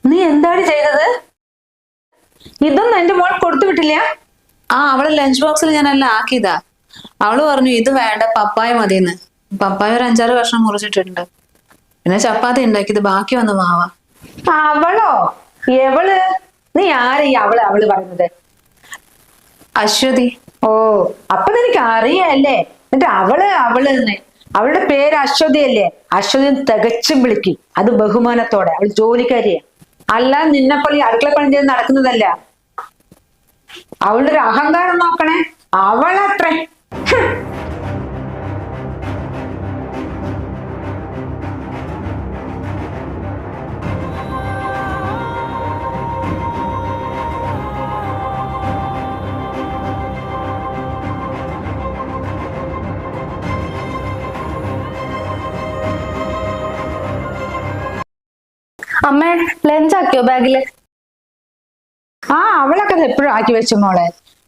നീ എന്താണ് ചെയ്തത്? ഇതൊന്നും എന്റെ മോൾ കൊടുത്തു വിട്ടില്ല? അവളെ ലഞ്ച് ബോക്സിൽ ഞാനെല്ലാം ആക്കിയതാ. അവള് പറഞ്ഞു ഇത് വേണ്ട, പപ്പായ മതിയെന്ന്. പപ്പായ ഒരു 5-6 കഷ്ണം മുറിച്ചിട്ടുണ്ട്. പിന്നെ ചപ്പാത്തി ഉണ്ടാക്കിയത് ബാക്കി വന്ന് മാവാ. അവളോ? എവള്? നീ ആരെയും അവള് അവള് പറയുന്നത്? അശ്വതി. ഓ, അപ്പൊ നിനക്ക് അറിയല്ലേ? എന്നിട്ട് അവള് അവള് തന്നെ. അവളുടെ പേര് അശ്വതി അല്ലേ? അശ്വതി തികച്ചും വിളിക്കും, അത് ബഹുമാനത്തോടെ. അവൾ ജോലിക്കാരിയാ, അല്ല നിന്നെപ്പോലെ ഈ അടുക്കള പണി ചെയ്ത് നടക്കുന്നതല്ല. അവളുടെ ഒരു അഹങ്കാരം നോക്കണേ, അവളത്രേ. അമ്മ ലഞ്ച് ആക്കിയോ ബാഗില്? അവളൊക്കെ അത് എപ്പോഴും ആക്കി വെച്ചു മോളെ.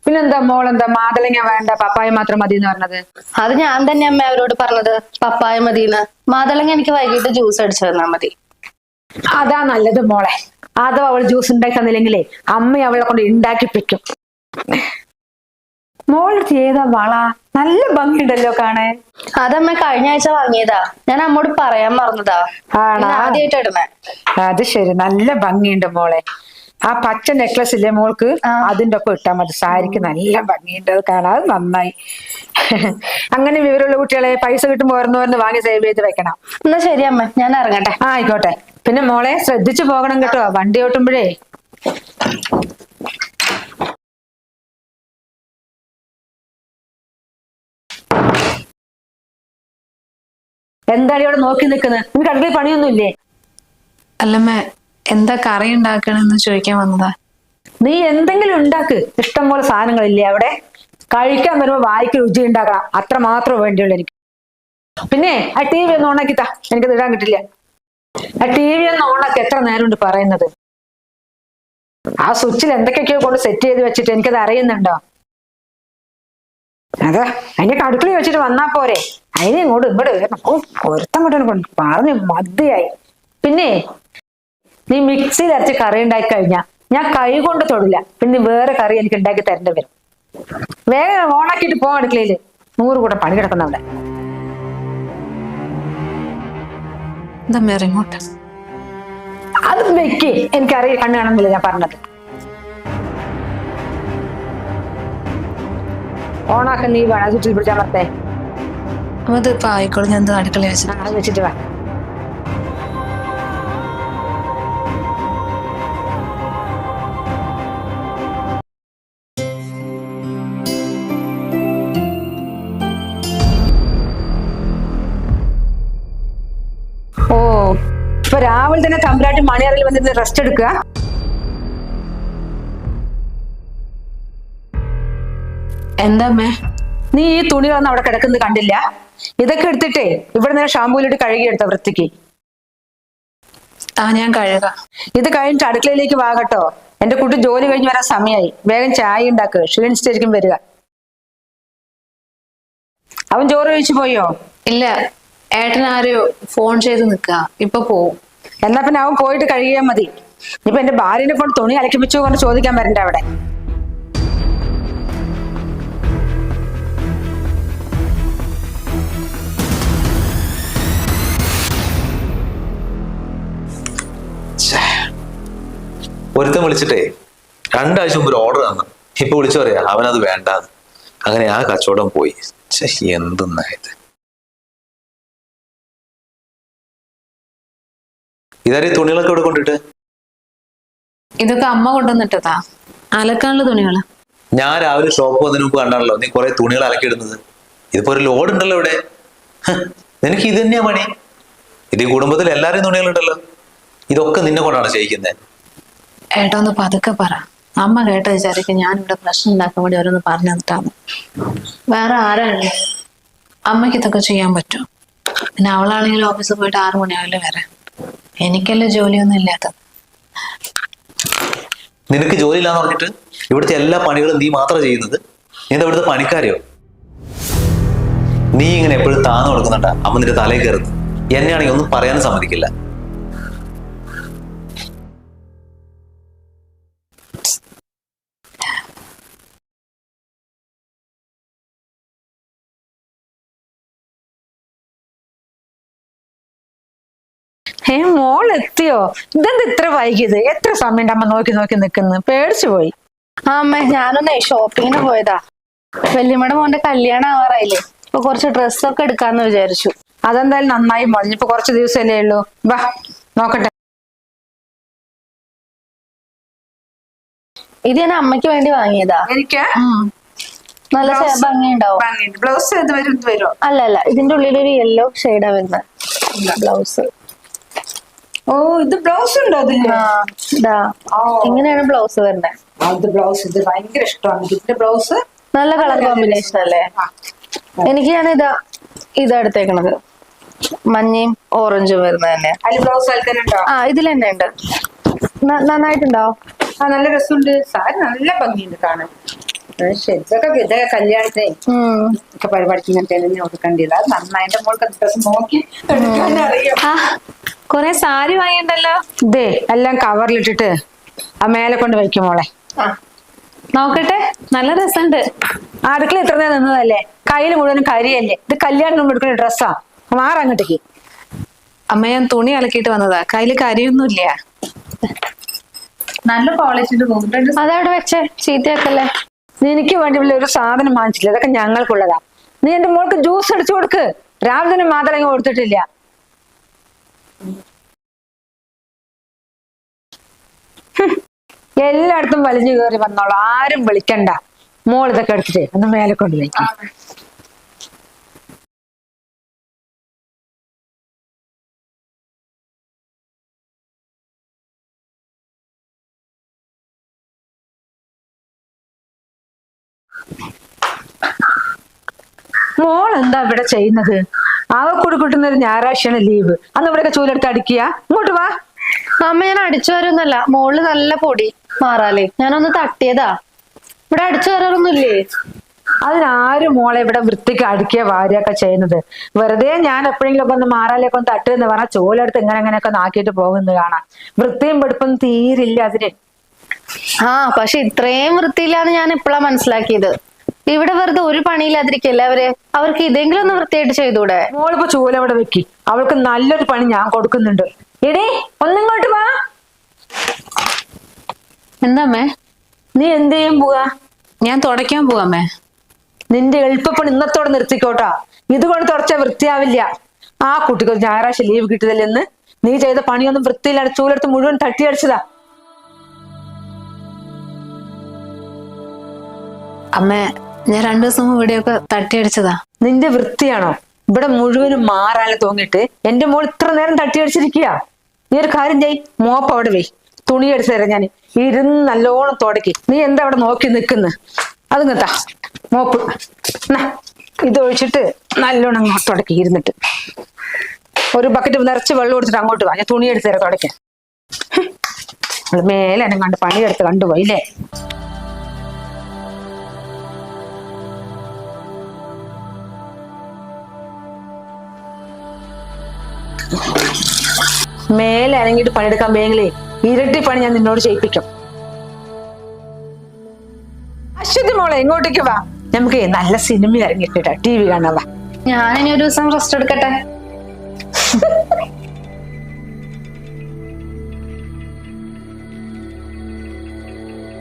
പിന്നെന്താ മോളെന്താ മാതളങ്ങ വേണ്ട പപ്പായ മാത്രം മതി എന്ന് പറഞ്ഞത്? അത് ഞാൻ തന്നെ അമ്മ അവരോട് പറഞ്ഞത്, പപ്പായ മതിന്ന്. മാതളങ്ങ എനിക്ക് വൈകിട്ട് ജ്യൂസ് അടിച്ചു തന്നാ മതി. അതാ നല്ലത് മോളെ. അതോ അവൾ ജ്യൂസ് ഉണ്ടാക്കി തന്നില്ലെങ്കിലേ അമ്മ അവളെ കൊണ്ട് ഉണ്ടാക്കിപ്പിക്കും. മോളടുത്ത് ഏതാ വള? നല്ല ഭംഗിയുണ്ടല്ലോ കാണാൻ. അതമ്മ കഴിഞ്ഞ ആഴ്ച വാങ്ങിയതാ, ഞാൻ അമ്മോട് പറയാൻ മറന്നതാ. ആദ്യമായിട്ട് ഇടുന്നേ. അത് ശരി, നല്ല ഭംഗിയുണ്ട് മോളെ. ആ പച്ച നെക്ലസ് ഇല്ലേ മോൾക്ക്, അതിന്റെ ഒപ്പം ഇട്ടാ മതി. സാരിക്ക് നല്ല ഭംഗിയുണ്ട്, അത് കാണാൻ നന്നായി. അങ്ങനെ വിവരമുള്ള കുട്ടികളെ പൈസ കിട്ടുമ്പോ ഓരോന്ന് വാങ്ങി സേവ് ചെയ്ത് വെക്കണം. എന്നാ ശരി അമ്മ, ഞാൻ ഇറങ്ങട്ടെ. ആയിക്കോട്ടെ. പിന്നെ മോളെ ശ്രദ്ധിച്ചു പോകണം കേട്ടോ, വണ്ടി ഓട്ടുമ്പോഴേ. എന്താണ് ഇവിടെ നോക്കി നിൽക്കുന്നത്? നിനക്ക് അടുക്കളയിൽ പണിയൊന്നുമില്ലേ? അല്ലമ്മ, എന്താ കറി ഉണ്ടാക്കണെന്ന് ചോദിക്കാൻ വന്നതാ. നീ എന്തെങ്കിലും ഉണ്ടാക്ക്, ഇഷ്ടം പോലെ സാധനങ്ങളില്ലേ അവിടെ. കഴിക്കാൻ വരുമ്പോ വായിക്ക് രുചി ഉണ്ടാക്കണം, അത്ര മാത്രമേ വേണ്ടിയുള്ളൂ എനിക്ക്. പിന്നെ ആ ടി വി ഒന്ന് ഓണാക്കിത്താ, എനിക്കത് ഇടാൻ കിട്ടില്ല. ആ ടി വി ഒന്ന് ഓണാക്കി. എത്ര നേരം ഉണ്ട് പറയുന്നത്? ആ സ്വിച്ചിൽ എന്തൊക്കെയൊക്കെയോ കൊണ്ട് സെറ്റ് ചെയ്ത് വെച്ചിട്ട് എനിക്കത് അറിയുന്നുണ്ടോ? അതാ അതിന്റെ അടുക്കളയിൽ വെച്ചിട്ട് വന്നാ പോരെ. അതിനെ ഇങ്ങോട്ട് ഇവിടെ പൊരുത്തം കൊണ്ട് പറഞ്ഞ് മതിയായി. പിന്നെ നീ മിക്സിയിൽ അരച്ച് കറി ഉണ്ടാക്കി കഴിഞ്ഞാ ഞാൻ കൈ കൊണ്ട് തൊടില്ല. പിന്നെ വേറെ കറി എനിക്ക് ഉണ്ടാക്കി തരേണ്ടി വരും. വേഗം ഓണാക്കിയിട്ട് പോ അടുക്കളയില്. 100 കൂടെ പണി കിടക്കുന്ന അവിടെ. ഇങ്ങോട്ട് അത് വെക്ക്, എനിക്കറിയാം കണ്ണ് കാണുന്നില്ല ഞാൻ പറഞ്ഞത്. ഓണാക്കാൻ നീ വേണം, ചുറ്റിൽ പിടിച്ചാൽ മറത്തേ. അത് ഇപ്പൊ ആയിക്കോളും, ഞാൻ അടുക്കള വെച്ചിട്ട്. അത് വെച്ചിട്ട് വാ. ഓ, ഇപ്പൊ രാവിലെ തന്നെ തമ്പുരാട്ടി മണിയറയിൽ വന്നിട്ട് റെസ്റ്റ് എടുക്കുക. എന്താ അമ്മേ? നീ ഈ തുണികളൊന്നും അവിടെ കിടക്കുന്നത് കണ്ടില്ല? ഇതൊക്കെ എടുത്തിട്ടേ ഇവിടെ നിന്ന് ഷാമ്പൂലിട്ട് കഴുകിയെടുത്ത വൃത്തിക്ക്. ഞാൻ കഴുകാം. ഇത് കഴിഞ്ഞിട്ട് അടുക്കളയിലേക്ക് വാ കേട്ടോ. എന്റെ കുട്ടി ജോലി കഴിഞ്ഞ് വരാൻ സമയമായി. വേഗം ചായ ഉണ്ടാക്കുക, ക്ഷീണിച്ചിട്ടായിരിക്കും വരിക. അവൻ ചോറ് കഴിച്ചു പോയോ? ഇല്ല, ഏട്ടൻ ആരോ ഫോൺ ചെയ്ത് നിക്ക, ഇപ്പൊ പോവും. എന്നാ പിന്നെ അവൻ പോയിട്ട് കഴുകിയാൽ മതി. ഇപ്പൊ എന്റെ ഭാര്യനെ കൊണ്ട് തുണി അലക്കിപ്പിച്ചു കൊണ്ട് ചോദിക്കാൻ വരണ്ട അവിടെ. ഒരുത്തം വിളിച്ചിട്ടേ 2 ആഴ്ച മുമ്പ് ഒരു ഓർഡർ തന്നു. ഇപ്പൊ വിളിച്ചു പറയാ അവനത് വേണ്ടാന്ന്. അങ്ങനെ ആ കച്ചവടം പോയി. എന്തെന്നായത്? ഇതാരെ തുണികളൊക്കെ ഇവിടെ കൊണ്ടിട്ട്? ഇതൊക്കെ അമ്മ കൊണ്ടുവന്നിട്ടതാ, അലക്കാനുള്ള തുണികളാ. ഞാൻ രാവിലെ ഷോപ്പ് വന്നതിന് മുമ്പ് കണ്ടാണല്ലോ നീ കുറെ തുണികൾ അലക്കിയിടുന്നത്. ഇതിപ്പോ ഒരു ലോഡ് ഉണ്ടല്ലോ ഇവിടെ. നിനക്ക് ഇത് തന്നെയാ പണി? ഇത് ഈ കുടുംബത്തിൽ എല്ലാവരെയും തുണികളുണ്ടല്ലോ. ഇതൊക്കെ നിന്നെ കൊണ്ടാണ് ചെയ്യിക്കുന്നത്. ഏട്ടാ ഒന്ന് പതുക്കെ പറ, അമ്മ കേട്ട വിചാരിക്കും ഞാനിവിടെ പ്രശ്നം ഉണ്ടാക്കാൻ വേണ്ടി ഓരോന്ന് പറഞ്ഞു തന്നിട്ടാണ്. വേറെ ആരാണ്? അമ്മയ്ക്ക് ഇതൊക്കെ ചെയ്യാൻ പറ്റും. പിന്നെ അവളാണെങ്കിലും ഓഫീസിൽ പോയിട്ട് 6 മണിയാവില്ലേ വരാൻ. എനിക്കല്ലേ ജോലിയൊന്നും ഇല്ലാത്തത്. നിനക്ക് ജോലി ഇല്ലാന്ന് പറഞ്ഞിട്ട് ഇവിടുത്തെ എല്ലാ പണികളും നീ മാത്രം ചെയ്യുന്നത്? നീ എന്താ ഇവിടുത്തെ പണിക്കാരെയോ? നീ ഇങ്ങനെ എപ്പോഴും താന്നു കൊടുക്കുന്നുണ്ടാ അമ്മ നിന്റെ തലയിൽ കയറുന്നു. എന്നെയാണെങ്കിൽ ഒന്നും പറയാനും സമ്മതിക്കില്ല. മോൾ എത്തിയോ? ഇതെന്ത് ഇത്ര വൈകിയത്? എത്ര സമയം അമ്മ നോക്കി നോക്കി നിക്കുന്നു? പേടിച്ചു പോയി. ആ അമ്മ, ഞാനൊന്നേ ഷോപ്പിങ്ങിന് പോയതാ. വല്യമ്മയുടെ മോന്റെ കല്യാണം ആവാറായില്ലേ, ഇപ്പൊ കുറച്ച് ഡ്രസ്സൊക്കെ എടുക്കാന്ന് വിചാരിച്ചു. അതെന്തായാലും നന്നായി മോളെ. ഇപ്പൊ കുറച്ച് ദിവസമല്ലേ ഉള്ളൂ. വാ നോക്കട്ടെ. ഇത് ഞാൻ അമ്മയ്ക്ക് വേണ്ടി വാങ്ങിയതാ. എനിക്ക് നല്ല ഭംഗിയുണ്ടാവും. ബ്ലൗസ് ഇത് വരുമോ? അല്ല, ഇതിന്റെ ഉള്ളിൽ ഒരു യെല്ലോ ഷെയ്ഡാ വരുന്നത് ബ്ലൗസ്. ഓ, ഇത് ബ്ലൗസ് ഉണ്ടോ അതില്? ഇതാ ഇങ്ങനെയാണ് ബ്ലൗസ് വരുന്നത്. അത് ബ്ലൗസ് ഇത് ഭയങ്കര ഇഷ്ടമാണ്. ഇതിന്റെ ബ്ലൗസ് നല്ല കളർ കോമ്പിനേഷൻ അല്ലേ? എനിക്ക് ഞാൻ ഇതെടുത്തേക്കണത് മഞ്ഞയും ഓറഞ്ചും വരുന്നത് തന്നെ. അതിൽ ബ്ലൗസ് ആൾക്കാരുണ്ടോ? ആ, ഇതിൽ തന്നെ ഉണ്ട്. നന്നായിട്ടുണ്ടോ? ആ, നല്ല രസമുണ്ട്. സാരി നല്ല ഭംഗിയുണ്ട് കാണാൻ. ഇതൊക്കെ കല്യാണത്തെ ഒക്കെ പരിപാടിക്ക് ഇങ്ങനത്തെ കൊടുക്കേണ്ടത്. അത് നന്നായി. എന്റെ മോൾക്ക് ഡ്രസ് നോക്കി എടുക്കാനറിയാം. കൊറേ സാരി വാങ്ങിണ്ടല്ലോ. ഇതേ എല്ലാം കവറിലിട്ടിട്ട് ആ മേലെ കൊണ്ട് വയ്ക്കും മോളെ. നോക്കട്ടെ, നല്ല രസമുണ്ട്. അടുക്കള ഇത്ര നേരം നിന്നതല്ലേ, കയ്യിൽ മുഴുവനും കരിയല്ലേ. ഇത് കല്യാണം എടുക്കുന്ന ഡ്രസ്സാ. മാറങ്ങോട്ടേക്ക്. അമ്മ, ഞാൻ തുണി അലക്കിയിട്ട് വന്നതാ, കയ്യില് കരിയൊന്നുമില്ല. നല്ല ക്വാളിറ്റിയുടെ പോകും. അതവിടെ വെച്ചേ, ചീത്തയാക്കല്ലേ. നിനക്ക് വേണ്ടി ഒരു സാധനം വാങ്ങിച്ചില്ല, അതൊക്കെ ഞങ്ങൾക്കുള്ളതാ. നീ എന്റെ മോൾക്ക് ജ്യൂസ് അടിച്ചു കൊടുക്ക്. രാവിലെ തന്നെ മാതളങ്ങ കൊടുത്തിട്ടില്ല. എല്ലായിടത്തും വലിഞ്ഞു കയറി വന്നോളൂ, ആരും വിളിക്കണ്ട. മോൾ ഇതൊക്കെ എടുത്തിട്ട് ഒന്ന് മേലെ കൊണ്ട് വയ്ക്കും. മോൾ എന്താ ഇവിടെ ചെയ്യുന്നത്? ആകെ കിട്ടുന്ന ഒരു ഞായറാഴ്ചയാണ് ലീവ്. അന്ന് ഇവിടെയൊക്കെ ചൂലെടുത്ത് അടിക്കുക. ഇങ്ങോട്ട് വാ. അമ്മ, ഞാൻ അടിച്ചു വരുന്നല്ല, മോളില് നല്ല പൊടി മാറാലേ, ഞാനൊന്ന് തട്ടിയതാ. ഇവിടെ അടിച്ചു വരാറൊന്നുമില്ലേ? അതിനാരും മോളെ ഇവിടെ വൃത്തിക്ക് അടിക്കുക വാരുകയൊക്കെ ചെയ്യുന്നത്? വെറുതെ ഞാൻ എപ്പോഴെങ്കിലും ഒക്കെ ഒന്ന് മാറാലേക്ക് ഒന്ന് തട്ടുമെന്ന് പറഞ്ഞാൽ ചോലെടുത്ത് ഇങ്ങനെയൊക്കെ നാക്കിയിട്ട് പോകുന്നത് കാണാം. വൃത്തിയും വെടുപ്പൊന്നും തീരില്ല അതിന്. പക്ഷെ ഇത്രയും വൃത്തിയില്ലാന്ന് ഞാൻ ഇപ്പോഴാ മനസ്സിലാക്കിയത്. ഇവിടെ വെറുതെ ഒരു പണിയില്ലാതിരിക്കല്ലേ അവർക്ക് ഇതെങ്കിലും ഒന്ന് വൃത്തിയായിട്ട് ചെയ്തൂടെ? മോളിപ്പോ ചൂലവിടെ വെക്കി, അവൾക്ക് നല്ലൊരു പണി ഞാൻ കൊടുക്കുന്നുണ്ട്. എടേ, ഒന്നിങ്ങോട്ട് വാ. എന്താമ്മേ? നീ എന്ത് ചെയ്യാൻ പോവാ? ഞാൻ തുടയ്ക്കാൻ പോവാമ്മേ. നിന്റെ എളുപ്പപ്പണി ഇന്നത്തോടെ നിർത്തിക്കോട്ടാ. ഇതുകൊണ്ട് തുടച്ചാൽ വൃത്തിയാവില്ല. ആ കുട്ടിക്ക് ഒരു ഞായറാഴ്ച ലീവ് കിട്ടിയതല്ലെന്ന് നീ ചെയ്ത പണിയൊന്നും വൃത്തിയിലാണ്. ചൂലെടുത്ത് മുഴുവൻ തട്ടിയടിച്ചതാ. അമ്മേ, ഞാൻ 2 ദിവസം മുമ്പ് ഇവിടെയൊക്കെ തട്ടിയടിച്ചതാ. നിന്റെ വൃത്തിയാണോ? ഇവിടെ മുഴുവനും മാറാലെ തോന്നിട്ട് എന്റെ മോൾ ഇത്ര നേരം തട്ടിയടിച്ചിരിക്കുക. നീ ഒരു കാര്യം ചെയ്, മോപ്പ് അവിടെ വേ. തുണി അടിച്ചു തരാം ഞാൻ. ഇരുന്ന് നല്ലോണം തുടക്കി. നീ എന്താ അവിടെ നോക്കി നിൽക്കുന്നു? അത് കേട്ടാ മോപ്പ്. ഇതൊഴിച്ചിട്ട് നല്ലോണം അങ്ങോട്ട് തുടക്കി ഇരുന്നിട്ട്. ഒരു ബക്കറ്റ് നിറച്ച് വെള്ളം കൊടുത്തിട്ട് അങ്ങോട്ട് വാ. ഞാൻ തുണി എടുത്ത് തരാം തുടക്കാൻ. മേലെ എന്നെ കണ്ട് പണിയെടുത്ത് കണ്ടുപോയില്ലേ? മേലെ അനങ്ങിട്ട് പണിയെടുക്കാൻ പോയെങ്കിലേ ഇരട്ടി പണി ഞാൻ നിന്നോട് ചെയ്യിപ്പിക്കും. അശ്വതി മോളെ, ഇങ്ങോട്ടേക്ക് വാ. നമുക്ക് നല്ല സിനിമ ഇറങ്ങിയിട്ടാ TV കാണാൻ വാ. ഞാനിനി ഒരു ദിവസം റെസ്റ്റ് എടുക്കട്ടെ.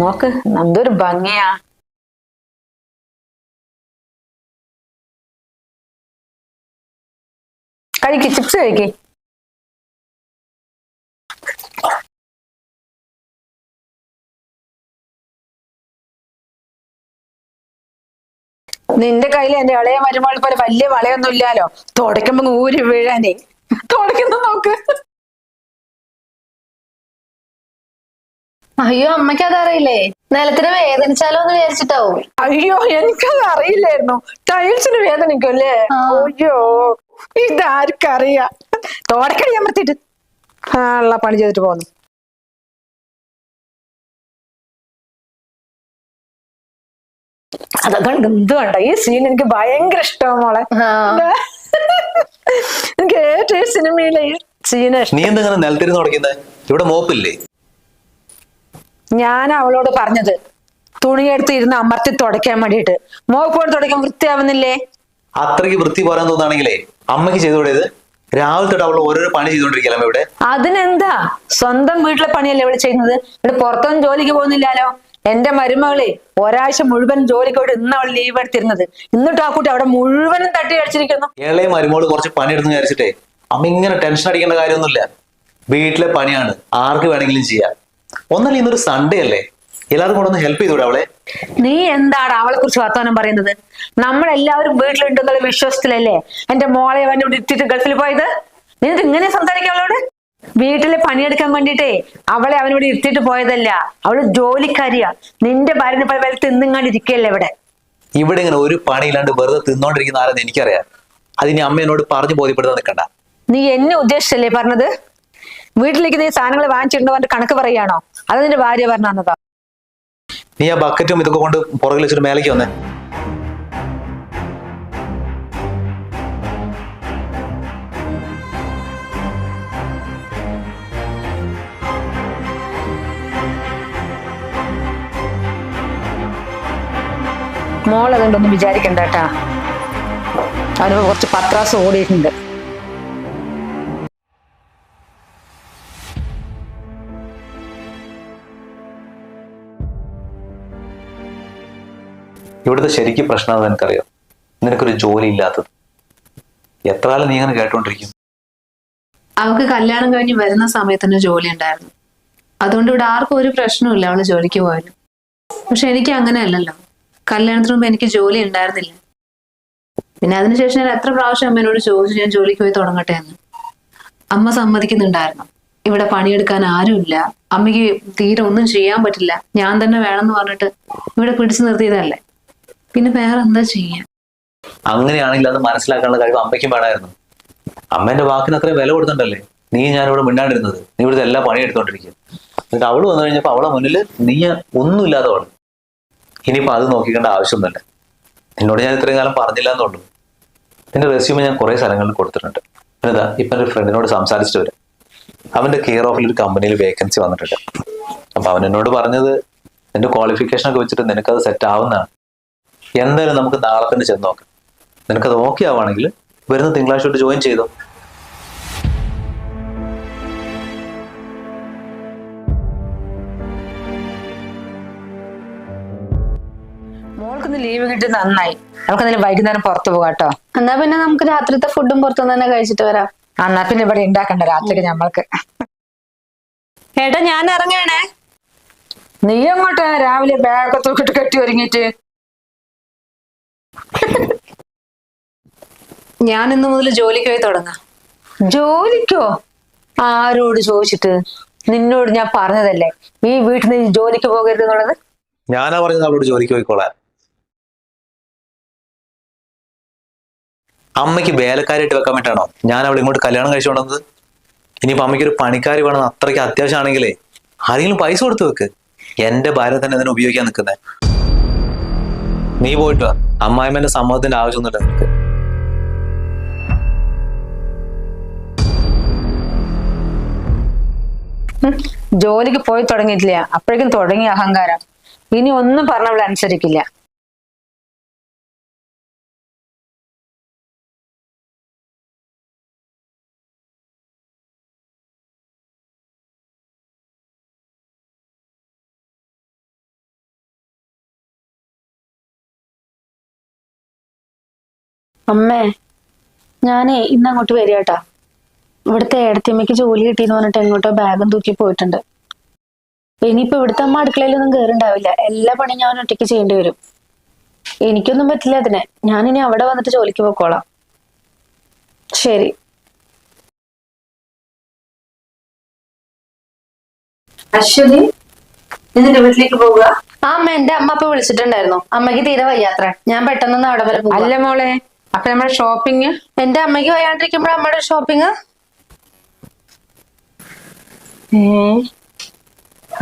നോക്ക്, എന്തൊരു ഭംഗിയാ. കഴിക്ക്, ചിപ്സ് കഴിക്ക്. നിന്റെ കയ്യിൽ എന്റെ ഇളയ മരുമകൾ പോലെ വലിയ വളയൊന്നും ഇല്ലാലോ. തുടയ്ക്കുമ്പോ ഊരി വീഴാനേ. തുടയ്ക്കുന്ന നോക്ക്. അയ്യോ, അമ്മയ്ക്ക് അതറിയില്ലേ? നിലത്തിന് വേദനിച്ചാലോ എന്ന് വിചാരിച്ചിട്ടാവും. അയ്യോ, എനിക്കത് അറിയില്ലായിരുന്നു. ടൈൽസിന് വേദനിക്കും അല്ലേ? അയ്യോ, ഇതാർക്കറിയാം. തുടക്കടി അമർത്തിട്ട് ഉള്ള പണി ചെയ്തിട്ട് പോന്നു. അതൊക്കെ എന്ത് വേണ്ട, ഈ സീൻ എനിക്ക് ഭയങ്കര ഇഷ്ടമാണ് മോളെ. എനിക്ക് ഏറ്റവും സിനിമയിലെ സീന നീ എന്തെങ്ങനെ നിലത്തിരുന്ന് തുടക്കുന്നത്? ഇവിടെ മോപ്പില്ലേ? ഞാൻ അവളോട് പറഞ്ഞത് തുണിയെടുത്ത് ഇരുന്ന് അമർത്തി തുടയ്ക്കാൻ വേണ്ടിയിട്ട്. മോപ്പോട് തുടയ്ക്കാൻ വൃത്തിയാവുന്നില്ലേ? അത്രയ്ക്ക് വൃത്തി പോരാൻ തോന്നുകയാണെങ്കിലേ അമ്മയ്ക്ക് ചെയ്തുകൂടേത്? രാവിലെ തൊട്ട് അവൾ ഓരോരോ പണി ചെയ്തോണ്ടിരിക്കലാം ഇവിടെ. അതിനെന്താ, സ്വന്തം വീട്ടിലെ പണിയല്ലേ ഇവിടെ ചെയ്യുന്നത്? ഇവിടെ പുറത്തൊന്നും ജോലിക്ക് പോകുന്നില്ലല്ലോ. എന്റെ മരുമകളെ ഒരാഴ്ച മുഴുവൻ ജോലിക്ക് പോയിട്ട് ഇന്ന് അവൾ ലീവ് എടുത്തിരുന്നത്. എന്നിട്ട് ആ കുട്ടി അവിടെ മുഴുവനും തട്ടി അടിച്ചിരിക്കുന്നു. ഇളയ മരുമോള് കുറച്ച് പണിയെടുത്ത് വിചാരിച്ചിട്ടേ അമ്മ ഇങ്ങനെ ടെൻഷൻ അടിക്കേണ്ട കാര്യമൊന്നുമില്ല. വീട്ടിലെ പണിയാണ്, ആർക്ക് വേണമെങ്കിലും ചെയ്യാം. ഒന്നല്ല ഇന്നൊരു സൺഡേ അല്ലേ, എല്ലാവരും കൂടെ ഒന്ന് ഹെൽപ്പ് ചെയ്തൂടെ അവളെ? നീ എന്താണ് അവളെ കുറിച്ച് വർത്തമാനം പറയുന്നത്? നമ്മളെല്ലാവരും വീട്ടിലുണ്ടെന്നുള്ള വിശ്വാസത്തിലല്ലേ എന്റെ മോളെ അവൻ ഇവിടെ ഇട്ടിട്ട് ഗൾഫിൽ പോയത്? നിനക്ക് ഇങ്ങനെ സംസാരിക്കാം അവളോട്? വീട്ടിലെ പണിയെടുക്കാൻ വേണ്ടിട്ടേ അവളെ അവനോട് ഇരുത്തിയിട്ട് പോയതല്ല. അവള് ജോലിക്കാരിയാ. നിന്റെ ഭാര്യനെ പോലെ വരെ തിന്നിങ്ങാണ്ടിരിക്കല്ലേ ഇവിടെ. ഇവിടെ ഇങ്ങനെ ഒരു പണിയില്ലാണ്ട് വെറുതെ തിന്നോണ്ടിരിക്കുന്ന ആരെന്ന് എനിക്കറിയാം. അതിനി അമ്മ എന്നോട് പറഞ്ഞു ബോധ്യപ്പെടുത്താൻ നിൽക്കണ്ട. നീ എന്നെ ഉദ്ദേശിച്ചല്ലേ പറഞ്ഞത്? വീട്ടിലേക്ക് നീ സാധനങ്ങൾ വാങ്ങിച്ചിട്ടുണ്ടോ പറഞ്ഞിട്ട് കണക്ക് പറയാണോ? അത് നിന്റെ ഭാര്യ പറഞ്ഞതാ. നീ ആ ബക്കറ്റും ഇതൊക്കെ കൊണ്ട് പുറകിൽ വെച്ചിട്ട് മേലേക്ക് വന്നേ. മോൾ അതുകൊണ്ടൊന്നും വിചാരിക്കണ്ട കേട്ടാ. അവന് കുറച്ച് പത്രാസ് ഓടിയിട്ടുണ്ട്. ഇവിടുത്തെ ശരിക്കും പ്രശ്നം അത് നിനക്കറിയാം. നിനക്കൊരു ജോലി ഇല്ലാത്തത്. എത്ര കാലം നീ അങ്ങനെ കേട്ടോണ്ടിരിക്കും? അവൾക്ക് കല്യാണം കഴിഞ്ഞ് വരുന്ന സമയത്ത് തന്നെ ജോലി ഉണ്ടായിരുന്നു. അതുകൊണ്ട് ഇവിടെ ആർക്കും ഒരു പ്രശ്നമില്ല അവള് ജോലിക്ക് പോയാലും. പക്ഷെ എനിക്ക് അങ്ങനെ അല്ലല്ലോ. കല്യാണത്തിന് മുമ്പ് എനിക്ക് ജോലി ഉണ്ടായിരുന്നില്ല. പിന്നെ അതിനുശേഷം ഞാൻ എത്ര പ്രാവശ്യം അമ്മേനോട് ചോദിച്ചു ഞാൻ ജോലിക്ക് പോയി തുടങ്ങട്ടെ എന്ന്. അമ്മ സമ്മതിക്കുന്നുണ്ടായിരുന്നു. ഇവിടെ പണിയെടുക്കാൻ ആരുമില്ല, അമ്മയ്ക്ക് തീരെ ഒന്നും ചെയ്യാൻ പറ്റില്ല, ഞാൻ തന്നെ വേണമെന്ന് പറഞ്ഞിട്ട് ഇവിടെ പിടിച്ചു നിർത്തിയതല്ലേ. പിന്നെ വേറെ എന്താ ചെയ്യാൻ? അങ്ങനെയാണെങ്കിൽ അത് മനസ്സിലാക്കാനുള്ള കഴിവ് അമ്മയ്ക്കും വേണമായിരുന്നു. അമ്മേന്റെ വാക്കിന് അത്രയും വില കൊടുത്തിട്ടല്ലേ നീ ഞാനിവിടെ മിണ്ടാണ്ടിരുന്നത്. നീ ഇവിടുത്തെ എല്ലാ പണി എടുത്തോണ്ടിരിക്കും. എന്നിട്ട് അവള് വന്നു കഴിഞ്ഞപ്പോ അവളെ മുന്നിൽ നീ ഒന്നുമില്ലാതെ വേണം. ഇനിയിപ്പോ അത് നോക്കിക്കേണ്ട ആവശ്യമൊന്നുമില്ല. എന്നോട് ഞാൻ ഇത്രയും കാലം പറഞ്ഞില്ല എന്നുള്ളൂ. എന്റെ റെസ്യൂമെ ഞാൻ കുറെ സ്ഥലങ്ങളിൽ കൊടുത്തിട്ടുണ്ട്. പിന്നെന്താ ഇപ്പൊ എന്റെ ഫ്രണ്ടിനോട് സംസാരിച്ചിട്ട് വരും. അവന്റെ കെയർ ഓഫിൽ ഒരു കമ്പനിയിൽ വേക്കൻസി വന്നിട്ടുണ്ട്. അപ്പൊ അവൻ എന്നോട് പറഞ്ഞത് എന്റെ ക്വാളിഫിക്കേഷൻ ഒക്കെ വെച്ചിട്ട് നിനക്കത് സെറ്റ് ആവുന്നതാണ്. എന്തായാലും നമുക്ക് നാളെ തന്നെ ചെന്ന് നോക്കാം. നിനക്കത് ഓക്കെ ആവുകയാണെങ്കിൽ വരുന്ന തിങ്കളാഴ്ച തൊട്ട് ജോയിൻ ചെയ്തോ. മോൾക്കൊന്ന് ലീവ് കിട്ടി നന്നായി. നമുക്ക് എന്തായാലും വൈകുന്നേരം പുറത്തു പോകാട്ടോ. എന്നാ പിന്നെ നമുക്ക് രാത്രിത്തെ ഫുഡും പുറത്തുനിന്ന് തന്നെ കഴിച്ചിട്ട് വരാം. എന്നാ പിന്നെ ഇവിടെ ഉണ്ടാക്കണ്ട രാത്രിക്ക് ഞമ്മൾക്ക്. ഏട്ടാ ഞാൻ ഇറങ്ങണേ. നീ അങ്ങോട്ട് രാവിലെ ബാഗൊക്കെ തൂക്കിട്ട് കെട്ടി ഒരുങ്ങിട്ട്? ഞാൻ ഇന്ന് മുതൽ ജോലിക്ക് പോയി തുടങ്ങാം. ജോലിക്കോ? ആരോട് ചോദിച്ചിട്ട്? നിന്നോട് ഞാൻ പറഞ്ഞതല്ലേ ഈ വീട്ടിൽ നിന്ന് ജോലിക്ക് പോകരുത് എന്നുള്ളത്. ഞാനാ പറഞ്ഞത് അവളോട് ജോലിക്ക് പോയിക്കോളാൻ. അമ്മയ്ക്ക് വേലക്കാരായിട്ട് വെക്കാൻ വേണ്ടിയിട്ടാണോ ഞാൻ അവളെ ഇങ്ങോട്ട് കല്യാണം കഴിച്ചുകൊണ്ടത്? ഇനിയിപ്പോ അമ്മയ്ക്ക് ഒരു പണിക്കാരി വേണമെന്ന് അത്രയ്ക്ക് അത്യാവശ്യമാണെങ്കിലേ ആരെങ്കിലും പൈസ കൊടുത്ത് വെക്ക്. എന്റെ ഭാര്യ തന്നെ അതിനെ ഉപയോഗിക്കാൻ നിൽക്കുന്നേ. നീ പോയിട്ട് വാ. അമ്മായിമ്മന്റെ സമ്മതത്തിന്റെ ആവശ്യമൊന്നുമില്ല നിനക്ക്. ജോലിക്ക് പോയി തുടങ്ങിയിട്ടില്ല, അപ്പോഴേക്കും തുടങ്ങി അഹങ്കാരം. ഇനി ഒന്നും പറഞ്ഞവൾ അനുസരിക്കില്ല. അമ്മേ ഞാനേ ഇന്ന് അങ്ങോട്ട് വരിക കേട്ടാ. ഇവിടുത്തെ ഏടത്തിയമ്മയ്ക്ക് ജോലി കിട്ടിയെന്ന് പറഞ്ഞിട്ട് എങ്ങോട്ടോ ബാഗും തൂക്കി പോയിട്ടുണ്ട്. ഇനിയിപ്പോ ഇവിടുത്തെ അമ്മ അടുക്കളയിലൊന്നും കയറുണ്ടാവില്ല. എല്ലാ പണിയും ഞാൻ ഒറ്റയ്ക്ക് ചെയ്യേണ്ടി വരും. എനിക്കൊന്നും പറ്റില്ല അതിനെ. ഞാനിനി അവിടെ വന്നിട്ട് ജോലിക്ക് പോയിക്കോളാം. ശരി. അശ്വതി നിന്റെ വീട്ടിലേക്ക് പോവുക? ആ അമ്മ, എന്റെ അമ്മ ഇപ്പൊ വിളിച്ചിട്ടുണ്ടായിരുന്നു. അമ്മയ്ക്ക് തീരെ വയ്യാത്ര. ഞാൻ പെട്ടെന്ന് അവിടെ വരെ പോകും. അല്ല മോളെ, അപ്പൊ നമ്മുടെ ഷോപ്പിംഗ്? എന്റെ അമ്മയ്ക്ക് വയ്യാണ്ടിരിക്കുമ്പോഴാണ് അമ്മയുടെ ഷോപ്പിംഗ്.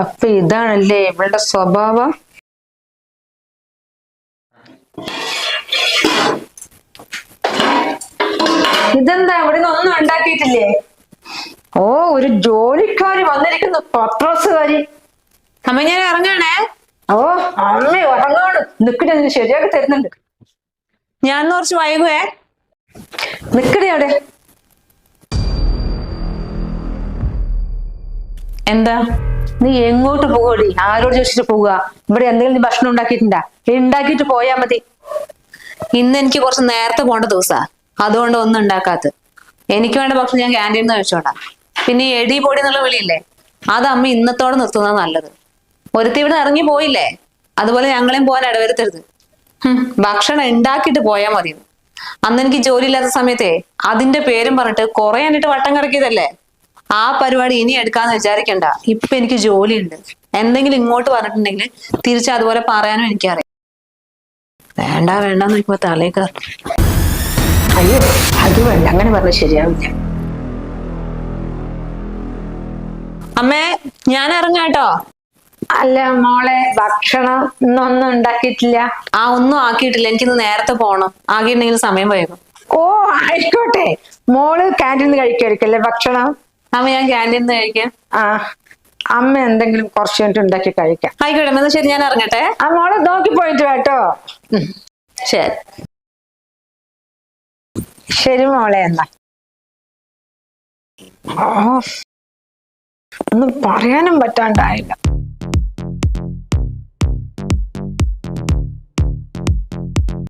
അപ്പൊ ഇതാണല്ലേ ഇവളുടെ സ്വഭാവം. ഇതെന്താ ഇവിടെ നിന്ന് ഒന്നും ഉണ്ടാക്കിയിട്ടില്ലേ? ഓ, ഒരു ജോലിക്കാരി വന്നിരിക്കുന്നു, പത്രോസുകാരി. അമ്മ ഞാൻ ഇറങ്ങാണേ. ഓ, അമ്മ ഉറങ്ങാണ്. നിക്കണേ, ശരിയാക്കി തരുന്നുണ്ട്. ഞാൻ കുറച്ച് വൈകുവേ. നിക്കണേ അവിടെ. എന്താ? നീ എങ്ങോട്ട് പോകടി? ആരോട് ചോദിച്ചിട്ട് പോവുക? ഇവിടെ എന്തെങ്കിലും നീ ഭക്ഷണം ഉണ്ടാക്കിയിട്ടുണ്ടാ? ഉണ്ടാക്കിയിട്ട് പോയാ മതി. ഇന്ന് എനിക്ക് കുറച്ച് നേരത്തെ പോകേണ്ട ദിവസാ, അതുകൊണ്ട് ഒന്നും ഉണ്ടാക്കാത്ത. എനിക്ക് വേണ്ട ഭക്ഷണം ഞാൻ ക്യാൻറ്റീനിൽ നിന്ന് കഴിച്ചോടാം. പിന്നെ ഈ എടി പൊടി എന്നുള്ള വിളിയില്ലേ, അത് അമ്മ ഇന്നത്തോടെ നിർത്തുന്നത് നല്ലത്. ഒരുത്തി ഇവിടെ ഇറങ്ങി പോയില്ലേ, അതുപോലെ ഞങ്ങളെയും പോകാൻ ഇടവരുത്തരുത്. ഭക്ഷണം ഉണ്ടാക്കിയിട്ട് പോയാൽ മതി. അന്ന് എനിക്ക് ജോലി ഇല്ലാത്ത സമയത്തെ അതിന്റെ പേരും പറഞ്ഞിട്ട് കുറെ എന്നിട്ട് വട്ടം കിടക്കിയതല്ലേ. ആ പരിപാടി ഇനി എടുക്കാന്ന് വിചാരിക്കണ്ട. ഇപ്പൊ എനിക്ക് ജോലിയുണ്ട്. എന്തെങ്കിലും ഇങ്ങോട്ട് പറഞ്ഞിട്ടുണ്ടെങ്കിൽ തിരിച്ച് അതുപോലെ പറയാനും എനിക്കറിയാം. വേണ്ട വേണ്ടെന്ന് നോക്കുമ്പോ തലേക്കാർ. അയ്യോ, അത് വേണ്ട, അങ്ങനെ പറഞ്ഞ ശരിയാവില്ല. അമ്മേ ഞാൻ ഇറങ്ങാട്ടോ. അല്ല മോളെ, ഭക്ഷണം ഇന്നൊന്നും ഉണ്ടാക്കിയിട്ടില്ല. ആ ഒന്നും ആക്കിയിട്ടില്ല, എനിക്കിന്ന് നേരത്തെ പോണം. ആകിയിട്ടുണ്ടെങ്കിൽ സമയം വൈകും. ഓ ആയിക്കോട്ടെ, മോള് ക്യാൻറ്റീനിൽ നിന്ന് കഴിക്കായിരിക്കല്ലേ ഭക്ഷണം? അമ്മ ഞാൻ ക്യാൻറ്റീനിൽ നിന്ന് കഴിക്കാം. ആ, അമ്മ എന്തെങ്കിലും കുറച്ച് കഴിഞ്ഞിട്ട് ഉണ്ടാക്കി കഴിക്കാം. ആയിക്കോട്ടെ, എന്നാ ശരി, ഞാൻ ഇറങ്ങട്ടെ. ആ, മോളെ നോക്കി പോയിട്ട് കേട്ടോ. ശരി ശരി മോളെ, എന്നാ. ഒന്നും പറയാനും പറ്റാണ്ടായില്ല.